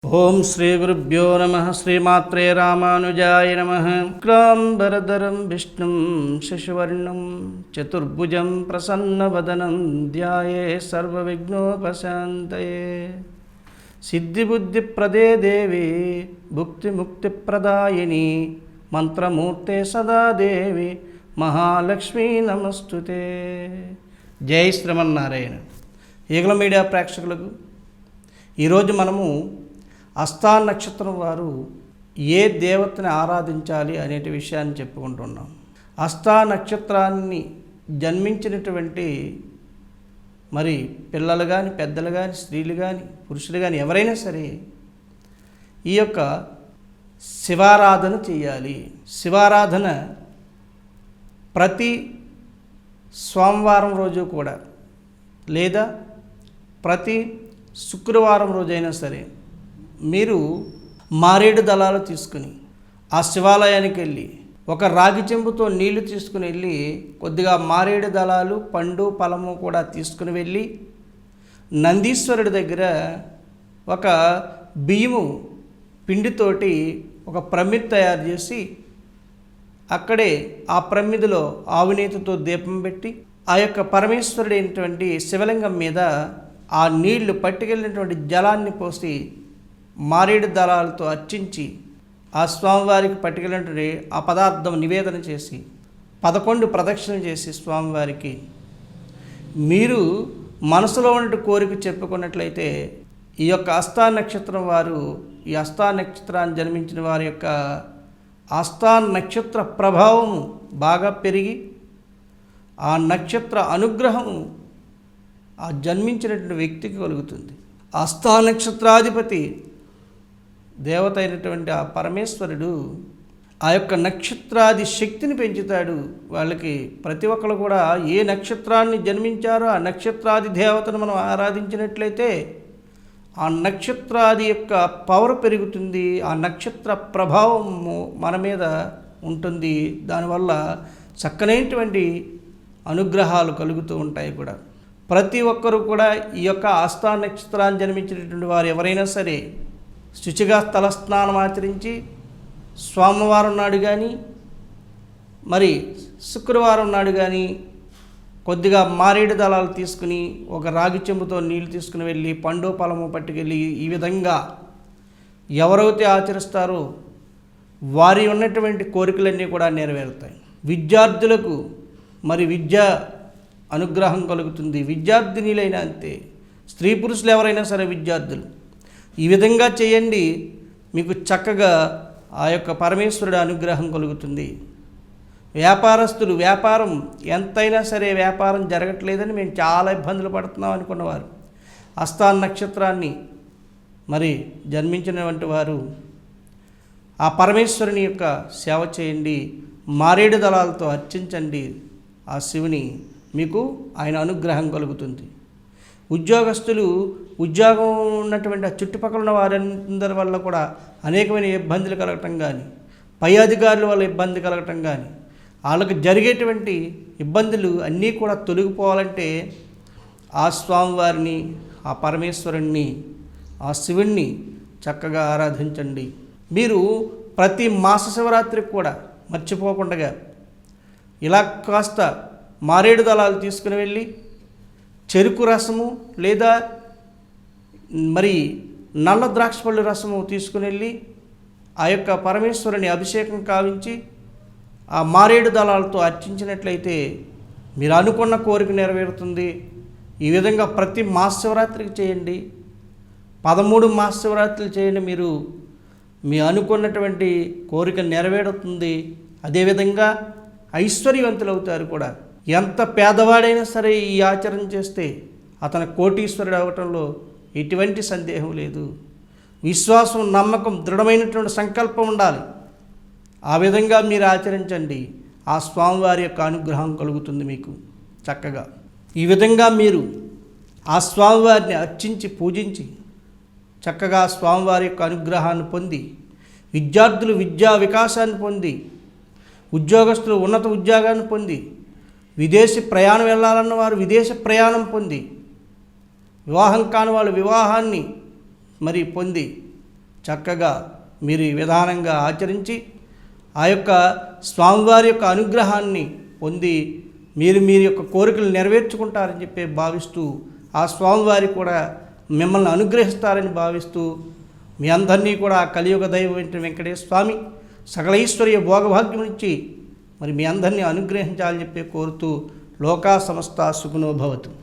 ఓం శ్రీ గురుభ్యో నమః. శ్రీమాత్రే రామానుజాయ నమః. క్రాంబరధరం విష్ణుం శశివర్ణం చతుర్భుజం ప్రసన్నవదనం ధ్యాయే సర్వవిఘ్నోపశాంతయే. సిద్ధిబుద్ధిప్రదే దేవి భుక్తిముక్తిప్రదాయిని మంత్రమూర్తే సదా దేవి మహాలక్ష్మీ నమస్తుతే. జై శ్రీమన్నారాయణ. ఈగల మీడియా ప్రేక్షకులకు ఈరోజు మనము హస్తా నక్షత్రం వారు ఏ దేవతని ఆరాధించాలి అనే విషయాన్ని చెప్పుకుంటున్నాం. హస్తా నక్షత్రాన్ని జన్మించినటువంటి మరి పిల్లలు కానీ పెద్దలు కానీ స్త్రీలు కానీ పురుషులు కానీ ఎవరైనా సరే ఈ యొక్క శివారాధన చేయాలి. శివారాధన ప్రతి సోమవారం రోజు కూడా లేదా ప్రతి శుక్రవారం రోజైనా సరే మీరు మారేడు దళాలు తీసుకుని ఆ శివాలయానికి వెళ్ళి ఒక రాగి చెంబుతో నీళ్లు తీసుకుని వెళ్ళి కొద్దిగా మారేడు దళాలు పండు ఫలము కూడా తీసుకుని వెళ్ళి నందీశ్వరుడి దగ్గర ఒక బియ్యము పిండితోటి ఒక ప్రమిద తయారు చేసి అక్కడే ఆ ప్రమిదలో ఆవునేతితో దీపం పెట్టి ఆ యొక్క పరమేశ్వరుడు అయినటువంటి శివలింగం మీద ఆ నీళ్లు పట్టుకెళ్ళినటువంటి జలాన్ని పోసి మారేడు దళాలతో అర్చించి ఆ స్వామివారికి పట్టుకెళ్ళినటువంటి ఆ పదార్థం నివేదన చేసి 11 ప్రదక్షిణలు చేసి స్వామివారికి మీరు మనసులో ఉన్న కోరిక చెప్పుకున్నట్లయితే ఈ యొక్క హస్తా నక్షత్రం వారు ఈ హస్తా నక్షత్రాన్ని జన్మించిన వారి యొక్క హస్తా నక్షత్ర ప్రభావం బాగా పెరిగి ఆ నక్షత్ర అనుగ్రహం ఆ జన్మించినటువంటి వ్యక్తికి కలుగుతుంది. హస్తా నక్షత్రాధిపతి దేవత అయినటువంటి ఆ పరమేశ్వరుడు ఆ యొక్క నక్షత్రాది శక్తిని పెంచుతాడు. వాళ్ళకి ప్రతి ఒక్కరు కూడా ఏ నక్షత్రాన్ని జన్మించారో ఆ నక్షత్రాది దేవతను మనం ఆరాధించినట్లయితే ఆ నక్షత్రాది యొక్క పవర్ పెరుగుతుంది, ఆ నక్షత్ర ప్రభావం మన మీద ఉంటుంది. దానివల్ల చక్కనైనటువంటి అనుగ్రహాలు కలుగుతూ ఉంటాయి. కూడా ప్రతి ఒక్కరూ కూడా ఈ యొక్క హస్తా నక్షత్రాన్ని జన్మించినటువంటి వారు ఎవరైనా సరే శుచిగా తలస్నానం ఆచరించి సోమవారం నాడు కానీ మరి శుక్రవారం నాడు కానీ కొద్దిగా మారేడు దళాలు తీసుకుని ఒక రాగి చెంబుతో నీళ్లు తీసుకుని వెళ్ళి పండు ఫలము పట్టుకెళ్ళి ఈ విధంగా ఎవరైతే ఆచరిస్తారో వారి ఉన్నటువంటి కోరికలన్నీ కూడా నెరవేరుతాయి. విద్యార్థులకు మరి విద్యా అనుగ్రహం కలుగుతుంది. విద్యార్థినిలైనా అంతే, స్త్రీ పురుషులు ఎవరైనా సరే విద్యార్థులు ఈ విధంగా చేయండి, మీకు చక్కగా ఆ యొక్క పరమేశ్వరుడు అనుగ్రహం కలుగుతుంది. వ్యాపారస్తులు వ్యాపారం ఎంతైనా సరే వ్యాపారం జరగట్లేదని మేము చాలా ఇబ్బందులు పడుతున్నాం అనుకున్నవారు హస్తా నక్షత్రాన్ని మరి జన్మించినటువంటి వారు ఆ పరమేశ్వరుని యొక్క సేవ చేయండి, మారేడు దళాలతో అర్చించండి. ఆ శివుని మీకు ఆయన అనుగ్రహం కలుగుతుంది. ఉద్యోగస్తులు ఉద్యోగం ఉన్నటువంటి ఆ చుట్టుపక్కల ఉన్న వారందరి వల్ల కూడా అనేకమైన ఇబ్బందులు కలగటం కానీ పై అధికారుల వల్ల ఇబ్బంది కలగటం కానీ వాళ్ళకి జరిగేటువంటి ఇబ్బందులు అన్నీ కూడా తొలగిపోవాలంటే ఆ స్వామివారిని ఆ పరమేశ్వరుణ్ణి ఆ శివుణ్ణి చక్కగా ఆరాధించండి. మీరు ప్రతి మాస శివరాత్రికి కూడా మర్చిపోకుండా ఇలా కాస్త మారేడు దళాలు తీసుకుని వెళ్ళి చెరుకు రసము లేదా మరి నల్ల ద్రాక్ష పళ్ళు రసము తీసుకుని వెళ్ళి ఆ యొక్క పరమేశ్వరుని అభిషేకం కావించి ఆ మారేడు దళాలతో అర్చించినట్లయితే మీరు అనుకున్న కోరిక నెరవేరుతుంది. ఈ విధంగా ప్రతి మాస శివరాత్రికి చేయండి, 13 మాస శివరాత్రులు చేయండి. మీరు మీ అనుకున్నటువంటి కోరిక నెరవేరుతుంది. అదేవిధంగా ఐశ్వర్యవంతులు అవుతారు కూడా. ఎంత పేదవాడైనా సరే ఈ ఆచరణ చేస్తే అతను కోటీశ్వరుడు అవటంలో ఎటువంటి సందేహం లేదు. విశ్వాసం, నమ్మకం, దృఢమైనటువంటి సంకల్పం ఉండాలి. ఆ విధంగా మీరు ఆచరించండి, ఆ స్వామివారి యొక్క అనుగ్రహం కలుగుతుంది మీకు చక్కగా. ఈ విధంగా మీరు ఆ స్వామివారిని అర్చించి పూజించి చక్కగా స్వామివారి యొక్క అనుగ్రహాన్ని పొంది విద్యార్థులు విద్యా వికాసాన్ని పొంది ఉద్యోగస్తులు ఉన్నత ఉద్యోగాన్ని పొంది విదేశీ ప్రయాణం వెళ్ళాలన్న వారు విదేశ ప్రయాణం పొంది వివాహం కాని వాళ్ళు వివాహాన్ని మరి పొంది చక్కగా మీరు ఈ విధానంగా ఆచరించి ఆ యొక్క స్వామివారి యొక్క అనుగ్రహాన్ని పొంది మీరు యొక్క కోరికలు నెరవేర్చుకుంటారని చెప్పి భావిస్తూ ఆ స్వామివారి కూడా మిమ్మల్ని అనుగ్రహిస్తారని భావిస్తూ మీ అందరినీ కూడా కలియుగ దైవం వెంకటేశ్వర స్వామి సకల ఐశ్వర్య భోగభాగ్యం నుంచి మరి మీ అందరినీ అనుగ్రహించాలని చెప్పి కోరుతూ లోకా సమస్త సుఖినో భవతు.